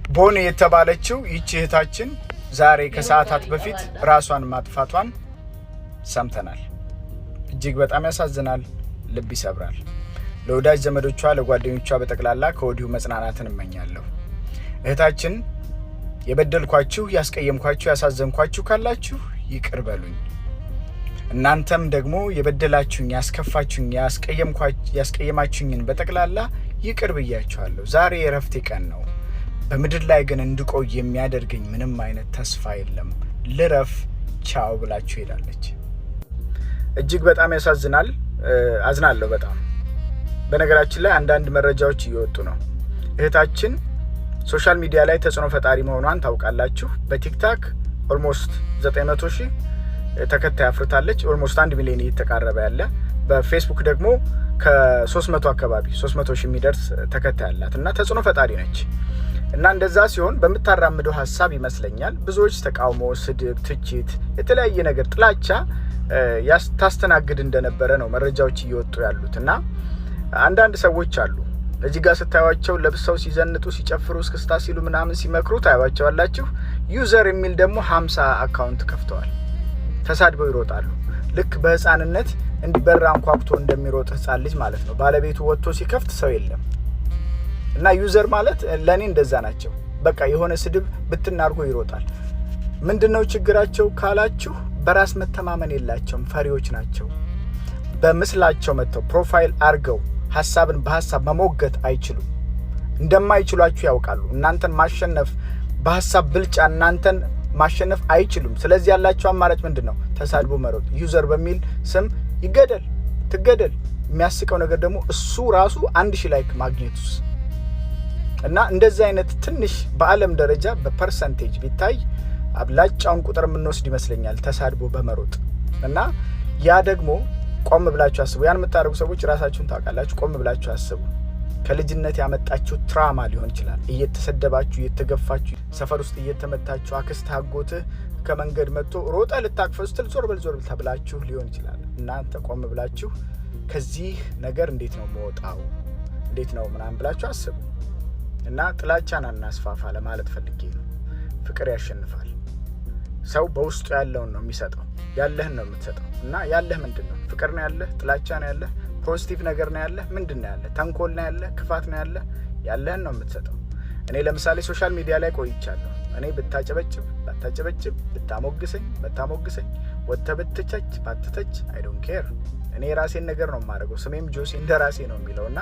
ቦኒ የተባለችው ይህች እህታችን ዛሬ ከሰዓታት በፊት ራሷን ማጥፋቷን ሰምተናል። እጅግ በጣም ያሳዝናል፣ ልብ ይሰብራል። ለወዳጅ ዘመዶቿ ለጓደኞቿ በጠቅላላ ከወዲሁ መጽናናትን እመኛለሁ። እህታችን የበደልኳችሁ፣ ያስቀየምኳችሁ፣ ያሳዘንኳችሁ ካላችሁ ይቅር በሉኝ። እናንተም ደግሞ የበደላችሁኝ፣ ያስከፋችሁኝ፣ ያስቀየማችሁኝን በጠቅላላ ይቅር ብያችኋለሁ። ዛሬ የእረፍቴ ቀን ነው። በምድር ላይ ግን እንድቆይ የሚያደርገኝ ምንም አይነት ተስፋ የለም። ልረፍ፣ ቻው ብላችሁ ሄዳለች። እጅግ በጣም ያሳዝናል። አዝናለሁ በጣም። በነገራችን ላይ አንዳንድ መረጃዎች እየወጡ ነው። እህታችን ሶሻል ሚዲያ ላይ ተጽዕኖ ፈጣሪ መሆኗን ታውቃላችሁ። በቲክታክ ኦልሞስት 900,000 ተከታይ አፍርታለች። ኦልሞስት 1 ሚሊዮን እየተቃረበ ያለ። በፌስቡክ ደግሞ ከ300 አካባቢ 300,000 የሚደርስ ተከታይ አላት እና ተጽዕኖ ፈጣሪ ነች። እና እንደዛ ሲሆን በምታራምደው ሀሳብ ይመስለኛል ብዙዎች ተቃውሞ፣ ስድብ፣ ትችት፣ የተለያየ ነገር ጥላቻ ታስተናግድ እንደነበረ ነው መረጃዎች እየወጡ ያሉት። እና አንዳንድ ሰዎች አሉ እዚህ ጋር ስታዩዋቸው ለብሰው ሲዘንጡ፣ ሲጨፍሩ፣ እስክስታ ሲሉ ምናምን ሲመክሩ ታዩዋቸዋላችሁ። ዩዘር የሚል ደግሞ 50 አካውንት ከፍተዋል። ተሳድበው ይሮጣሉ። ልክ በህፃንነት እንዲበራ አንኳኩቶ እንደሚሮጥ ህፃን ልጅ ማለት ነው። ባለቤቱ ወጥቶ ሲከፍት ሰው የለም። እና ዩዘር ማለት ለኔ እንደዛ ናቸው። በቃ የሆነ ስድብ ብትናርጎ ይሮጣል። ምንድነው ችግራቸው ካላችሁ በራስ መተማመን የላቸውም፣ ፈሪዎች ናቸው። በምስላቸው መጥተው ፕሮፋይል አርገው ሐሳብን በሐሳብ መሞገት አይችሉም። እንደማይችሏችሁ ያውቃሉ። እናንተን ማሸነፍ በሐሳብ ብልጫ እናንተን ማሸነፍ አይችሉም። ስለዚህ ያላቸው አማራጭ ምንድነው? ተሳድቦ መሮጥ። ዩዘር በሚል ስም ይገደል ትገደል። የሚያስቀው ነገር ደግሞ እሱ ራሱ 1000 ላይክ ማግኘቱስ። እና እንደዚህ አይነት ትንሽ በአለም ደረጃ በፐርሰንቴጅ ቢታይ አብላጫውን ቁጥር የምንወስድ ይመስለኛል ተሳድቦ በመሮጥ። እና ያ ደግሞ ቆም ብላችሁ አስቡ። ያን የምታደርጉ ሰዎች ራሳችሁን ታውቃላችሁ። ቆም ብላችሁ አስቡ። ከልጅነት ያመጣችሁ ትራማ ሊሆን ይችላል። እየተሰደባችሁ፣ እየተገፋችሁ፣ ሰፈር ውስጥ እየተመታችሁ፣ አክስት አጎትህ ከመንገድ መጥቶ ሮጠ ልታቅፈው ስትል ዞር በል ተብላችሁ ሊሆን ይችላል። እናንተ ቆም ብላችሁ ከዚህ ነገር እንዴት ነው መውጣው፣ እንዴት ነው ምናምን ብላችሁ አስቡ። እና ጥላቻን አናስፋፋ ለማለት ፈልጌ ነው። ፍቅር ያሸንፋል። ሰው በውስጡ ያለውን ነው የሚሰጠው። ያለህን ነው የምትሰጠው። እና ያለህ ምንድነው? ፍቅር ነው ያለህ? ጥላቻ ነው ያለህ? ፖዚቲቭ ነገር ነው ያለህ? ምንድነው ያለህ? ተንኮል ነው ያለህ? ክፋት ነው ያለህ? ያለህን ነው የምትሰጠው። እኔ ለምሳሌ ሶሻል ሚዲያ ላይ ቆይቻለሁ። እኔ ብታጨበጭብ ባታጨበጭብ፣ ብታሞግሰኝ ባታሞግሰኝ፣ ወጥተህ ብትተች ባትተች አይ ዶንት ኬር። እኔ የራሴን ነገር ነው የማደርገው። ስሜም ጆሲ እንደራሴ ነው የሚለውና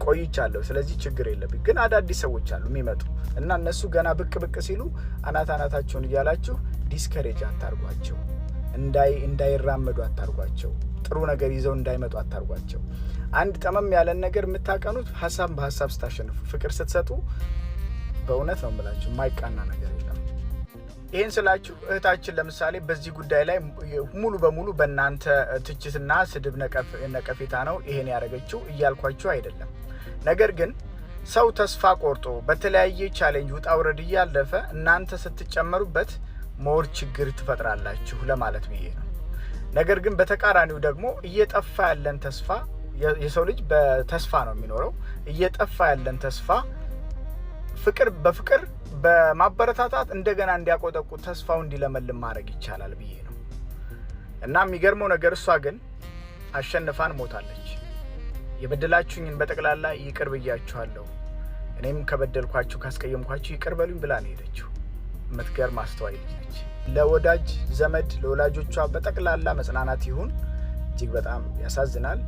ቆይቻለሁ። ስለዚህ ችግር የለብኝ። ግን አዳዲስ ሰዎች አሉ የሚመጡ እና እነሱ ገና ብቅ ሲሉ አናታቸውን እያላችሁ ዲስከሬጅ አታርጓቸው። እንዳይራመዱ አታርጓቸው። ጥሩ ነገር ይዘው እንዳይመጡ አታርጓቸው። አንድ ጠመም ያለን ነገር የምታቀኑት ሀሳብ በሀሳብ ስታሸንፉ፣ ፍቅር ስትሰጡ፣ በእውነት ነው የምላችሁ የማይቃና ነገር የለም። ይህን ስላችሁ እህታችን ለምሳሌ በዚህ ጉዳይ ላይ ሙሉ በሙሉ በእናንተ ትችትና ስድብ ነቀፌታ ነው ይሄን ያደረገችው እያልኳችሁ አይደለም። ነገር ግን ሰው ተስፋ ቆርጦ በተለያየ ቻሌንጅ ውጣ ውረድ እያለፈ እናንተ ስትጨመሩበት ሞር ችግር ትፈጥራላችሁ ለማለት ብዬ ነው። ነገር ግን በተቃራኒው ደግሞ እየጠፋ ያለን ተስፋ፣ የሰው ልጅ በተስፋ ነው የሚኖረው። እየጠፋ ያለን ተስፋ በፍቅር በማበረታታት እንደገና እንዲያቆጠቁ ተስፋው እንዲለመልም ማድረግ ይቻላል ብዬ ነው። እና የሚገርመው ነገር እሷ ግን አሸንፋን ሞታለች። የበደላችሁኝን በጠቅላላ ይቅር ብያችኋለሁ፣ እኔም ከበደልኳችሁ ካስቀየምኳችሁ ይቅር በሉኝ ብላ ነው ሄደችው። የምትገርም አስተዋይ ልጅ ነች። ለወዳጅ ዘመድ ለወላጆቿ በጠቅላላ መጽናናት ይሁን። እጅግ በጣም ያሳዝናል።